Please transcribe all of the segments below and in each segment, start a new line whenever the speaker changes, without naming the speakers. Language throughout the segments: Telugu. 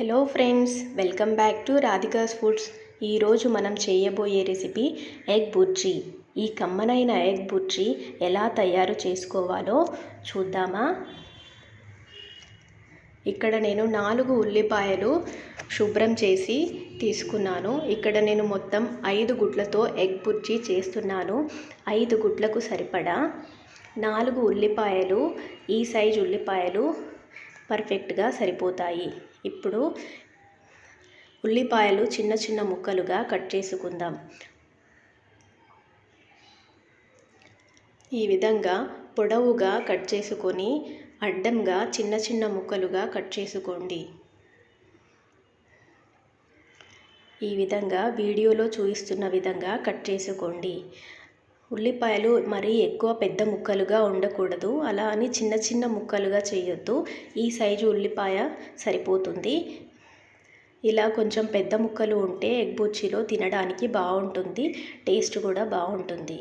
Hello friends, welcome back to Radhika's foods. ఈరోజు మనం చేయబోయే రెసిపీ ఎగ్ బుర్జీ. ఈ కమ్మనైన ఎగ్ బుర్జీ ఎలా తయారు చేసుకోవాలో చూద్దామా? ఇక్కడ నేను 4 ఉల్లిపాయలు శుభ్రం చేసి తీసుకున్నాను. ఇక్కడ నేను మొత్తం 5 గుడ్లతో ఎగ్ బుర్జీ చేస్తున్నాను. 5 గుడ్లకు సరిపడా 4 ఉల్లిపాయలు, ఈ సైజు ఉల్లిపాయలు పర్ఫెక్ట్గా సరిపోతాయి. ఇప్పుడు ఉల్లిపాయలు చిన్న చిన్న ముక్కలుగా కట్ చేసుకుందాం. ఈ విధంగా పొడవుగా కట్ చేసుకొని అడ్డంగా చిన్న చిన్న ముక్కలుగా కట్ చేసుకోండి. ఈ విధంగా వీడియోలో చూపిస్తున్న విధంగా కట్ చేసుకోండి. ఉల్లిపాయలు మరీ ఎక్కువ పెద్ద ముక్కలుగా ఉండకూడదు, అలా అని చిన్న చిన్న ముక్కలుగా చేయొద్దు. ఈ సైజు ఉల్లిపాయ సరిపోతుంది. ఇలా కొంచెం పెద్ద ముక్కలు ఉంటే ఎగ్ బుర్జీలో తినడానికి బాగుంటుంది, టేస్ట్ కూడా బాగుంటుంది.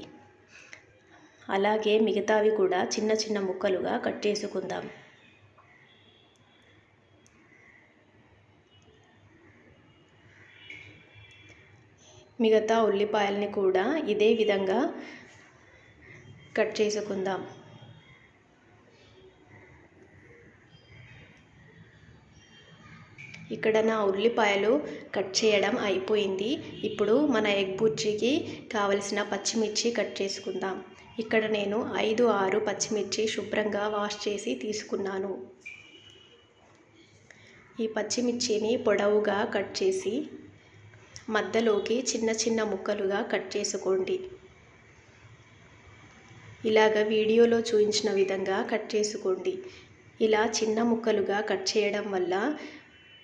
అలాగే మిగతావి కూడా చిన్న చిన్న ముక్కలుగా కట్ చేసుకుందాం. మిగతా ఉల్లిపాయలని కూడా ఇదే విధంగా కట్ చేసుకుందాం. ఇక్కడ నా ఉల్లిపాయలు కట్ చేయడం అయిపోయింది. ఇప్పుడు మన ఎగ్ బుర్జీకి కావలసిన పచ్చిమిర్చి కట్ చేసుకుందాం. ఇక్కడ నేను 5-6 పచ్చిమిర్చి శుభ్రంగా వాష్ చేసి తీసుకున్నాను. ఈ పచ్చిమిర్చిని పొడవుగా కట్ చేసి మధ్యలోకి చిన్న చిన్న ముక్కలుగా కట్ చేసుకోండి. ఇలాగ వీడియోలో చూపించిన విధంగా కట్ చేసుకోండి. ఇలా చిన్న ముక్కలుగా కట్ చేయడం వల్ల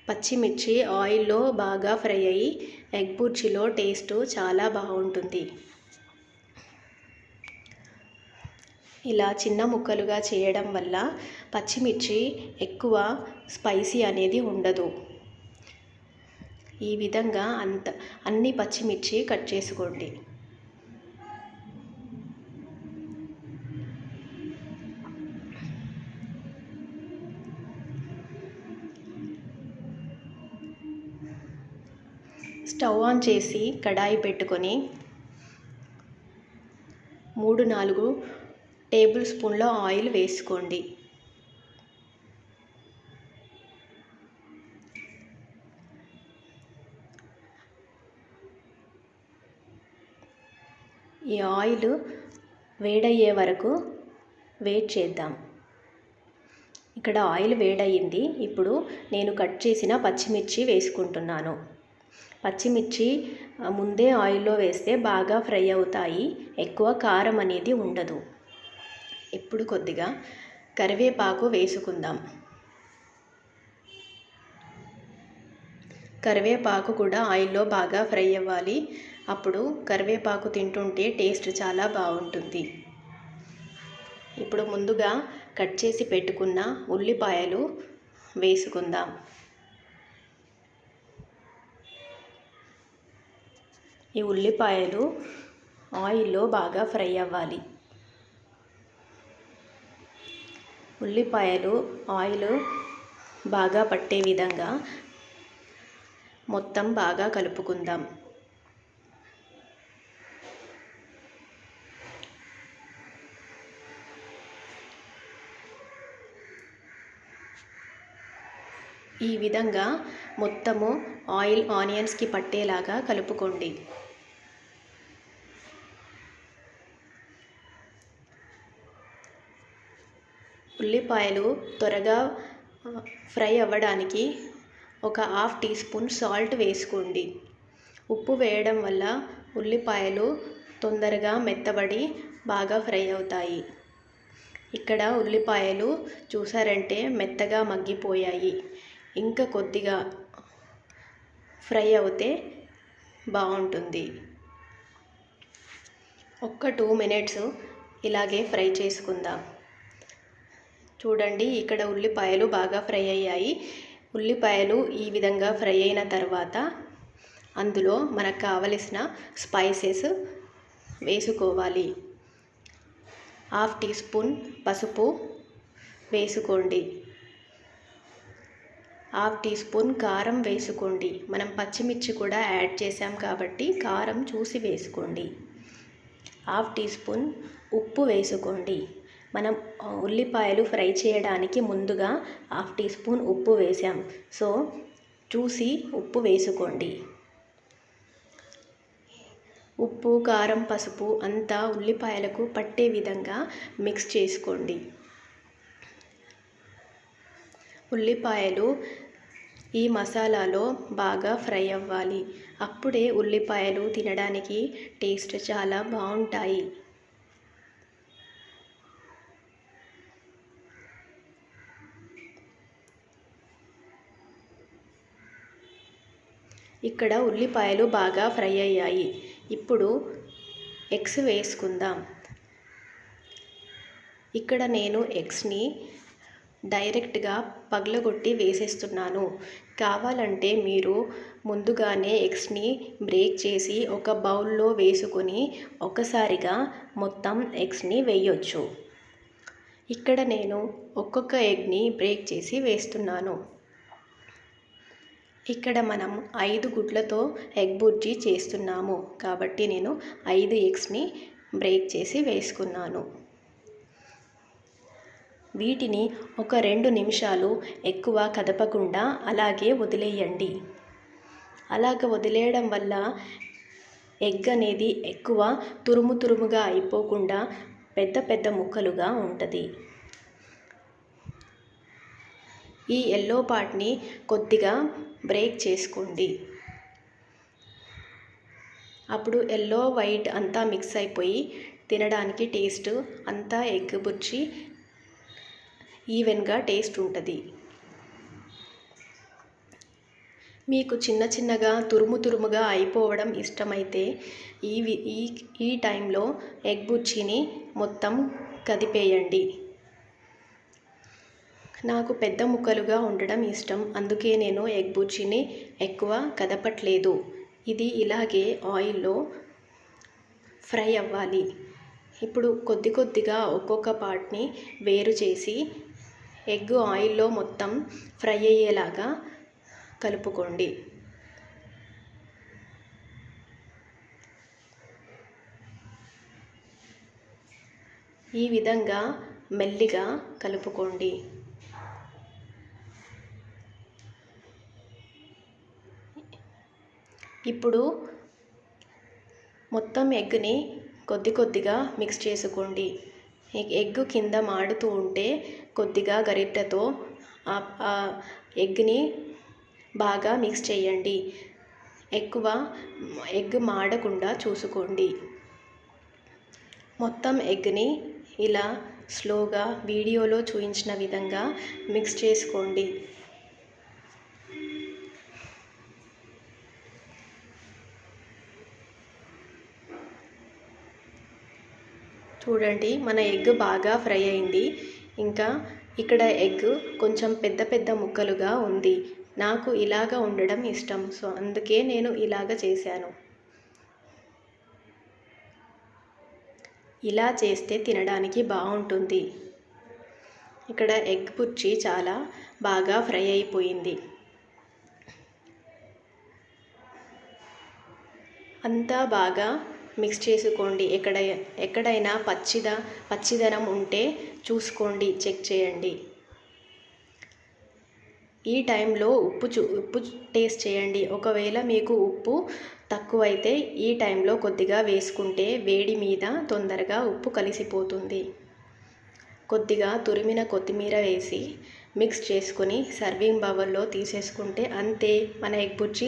పచ్చిమిర్చి ఆయిల్లో బాగా ఫ్రై అయ్యి ఎగ్ బుర్జీలో టేస్ట్ చాలా బాగుంటుంది. ఇలా చిన్న ముక్కలుగా చేయడం వల్ల పచ్చిమిర్చి ఎక్కువ స్పైసీ అనేది ఉండదు. ఈ విధంగా అన్ని పచ్చిమిర్చి కట్ చేసుకోండి. స్టవ్ ఆన్ చేసి కడాయి పెట్టుకొని 3-4 టేబుల్ స్పూన్ల ఆయిల్ వేసుకోండి. ఈ ఆయిల్ వేడయ్యే వరకు వెయిట్ చేద్దాం. ఇక్కడ ఆయిల్ వేడయ్యింది. ఇప్పుడు నేను కట్ చేసిన పచ్చిమిర్చి వేసుకుంటున్నాను. పచ్చిమిర్చి ముందే ఆయిల్లో వేస్తే బాగా ఫ్రై అవుతాయి, ఎక్కువ కారం అనేది ఉండదు. ఇప్పుడు కొద్దిగా కరివేపాకు వేసుకుందాం. కరివేపాకు కూడా ఆయిల్లో బాగా ఫ్రై అవ్వాలి. అప్పుడు కరివేపాకు తింటుంటే టేస్ట్ చాలా బాగుంటుంది. ఇప్పుడు ముందుగా కట్ చేసి పెట్టుకున్న ఉల్లిపాయలు వేసుకుందాం. ఈ ఉల్లిపాయలు ఆయిల్లో బాగా ఫ్రై అవ్వాలి. ఉల్లిపాయలు ఆయిల్ బాగా పట్టే విధంగా మొత్తం బాగా కలుపుకుందాం. ఈ విధంగా మొత్తము ఆయిల్ ఆనియన్స్కి పట్టేలాగా కలుపుకోండి. ఉల్లిపాయలు త్వరగా ఫ్రై అవ్వడానికి ఒక 1/2 టీ స్పూన్ సాల్ట్ వేసుకోండి. ఉప్పు వేయడం వల్ల ఉల్లిపాయలు తొందరగా మెత్తబడి బాగా ఫ్రై అవుతాయి. ఇక్కడ ఉల్లిపాయలు చూసారంటే మెత్తగా మగ్గిపోయాయి. ఇంకా కొద్దిగా ఫ్రై అవుతే బాగుంటుంది. ఒక్క 2 మినిట్స్ ఇలాగే ఫ్రై చేసుకుందాం. చూడండి, ఇక్కడ ఉల్లిపాయలు బాగా ఫ్రై అయ్యాయి. ఉల్లిపాయలు ఈ విధంగా ఫ్రై అయిన తర్వాత అందులో మనకు కావలసిన స్పైసెస్ వేసుకోవాలి. 1/2 టీ స్పూన్ పసుపు వేసుకోండి. హాఫ్ టీ స్పూన్ కారం వేసుకోండి. మనం పచ్చిమిర్చి కూడా యాడ్ చేసాం కాబట్టి కారం చూసి వేసుకోండి. హాఫ్ టీ స్పూన్ ఉప్పు వేసుకోండి. మనం ఉల్లిపాయలు ఫ్రై చేయడానికి ముందుగా హాఫ్ టీ స్పూన్ ఉప్పు వేసాం, సో చూసి ఉప్పు వేసుకోండి. ఉప్పు, కారం, పసుపు అంతా ఉల్లిపాయలకు పట్టే విధంగా మిక్స్ చేసుకోండి. ఉల్లిపాయలు ఈ మసాలాలో బాగా ఫ్రై అవ్వాలి. అప్పుడే ఉల్లిపాయలు తినడానికి టేస్ట్ చాలా బాగుంటాయి. ఇక్కడ ఉల్లిపాయలు బాగా ఫ్రై అయ్యాయి. ఇప్పుడు ఎగ్స్ వేసుకుందాం. ఇక్కడ నేను ఎగ్స్ని డైరెక్ట్గా పగలగొట్టి వేసేస్తున్నాను. కావాలంటే మీరు ముందుగానే ఎగ్స్ని బ్రేక్ చేసి ఒక బౌల్లో వేసుకొని ఒకసారిగా మొత్తం ఎగ్స్ని వేయొచ్చు. ఇక్కడ నేను ఒక్కొక్క ఎగ్ని బ్రేక్ చేసి వేస్తున్నాను. ఇక్కడ మనం 5 గుడ్లతో ఎగ్ బుర్జీ చేస్తున్నాము కాబట్టి నేను 5 ఎగ్స్ని బ్రేక్ చేసి వేసుకున్నాను. వీటిని ఒక 2 నిమిషాలు ఎక్కువ కదపకుండా అలాగే వదిలేయండి. అలాగ వదిలేయడం వల్ల ఎగ్ అనేది ఎక్కువ తురుముగా అయిపోకుండా పెద్ద పెద్ద ముక్కలుగా ఉంటుంది. ఈ ఎల్లో పార్ట్ని కొద్దిగా బ్రేక్ చేసుకోండి. అప్పుడు ఎల్లో వైట్ అంతా మిక్స్ అయిపోయి తినడానికి టేస్ట్ అంతా ఎగ్ బుర్జీ ఈవెన్గా టేస్ట్ ఉంటుంది. మీకు చిన్నగా తురుముగా అయిపోవడం ఇష్టమైతే ఈ టైంలో ఎగ్ బుర్జీని మొత్తం కదిపేయండి. నాకు పెద్ద ముక్కలుగా ఉండడం ఇష్టం, అందుకే నేను ఎగ్ బుర్జీని ఎక్కువ కదపట్లేదు. ఇది ఇలాగే ఆయిల్లో ఫ్రై అవ్వాలి. ఇప్పుడు కొద్దిగా ఒక్కొక్క పార్ట్ని వేరు చేసి ఎగ్ ఆయిల్లో మొత్తం ఫ్రై అయ్యేలాగా కలుపుకోండి. ఈ విధంగా మెల్లిగా కలుపుకోండి. ఇప్పుడు మొత్తం ఎగ్ని కొద్దిగా మిక్స్ చేసుకోండి. ఎగ్ కింద మాడుతూ ఉంటే కొద్దిగా గరిటెతో ఆ ఎగ్ని బాగా మిక్స్ చేయండి. ఎక్కువ ఎగ్ మాడకుండా చూసుకోండి. మొత్తం ఎగ్ని ఇలా స్లోగా వీడియోలో చూపించిన విధంగా మిక్స్ చేసుకోండి. చూడండి, మన ఎగ్ బాగా ఫ్రై అయింది. ఇంకా ఇక్కడ ఎగ్ కొంచెం పెద్ద ముక్కలుగా ఉంది. నాకు ఇలాగ ఉండడం ఇష్టం, సో అందుకే నేను ఇలాగ చేశాను. ఇలా చేస్తే తినడానికి బాగుంటుంది. ఇక్కడ ఎగ్ బుర్జీ చాలా బాగా ఫ్రై అయిపోయింది. అంతా బాగా మిక్స్ చేసుకోండి. ఎక్కడైనా పచ్చిదనం ఉంటే చూసుకోండి, చెక్ చేయండి. ఈ టైంలో ఉప్పు టేస్ట్ చేయండి. ఒకవేళ మీకు ఉప్పు తక్కువైతే ఈ టైంలో కొద్దిగా వేసుకుంటే వేడి మీద తొందరగా ఉప్పు కలిసిపోతుంది. కొద్దిగా తురిమిన కొత్తిమీర వేసి మిక్స్ చేసుకొని సర్వింగ్ బౌల్లో తీసేసుకుంటే అంతే, మన ఎగ్ బుర్జీ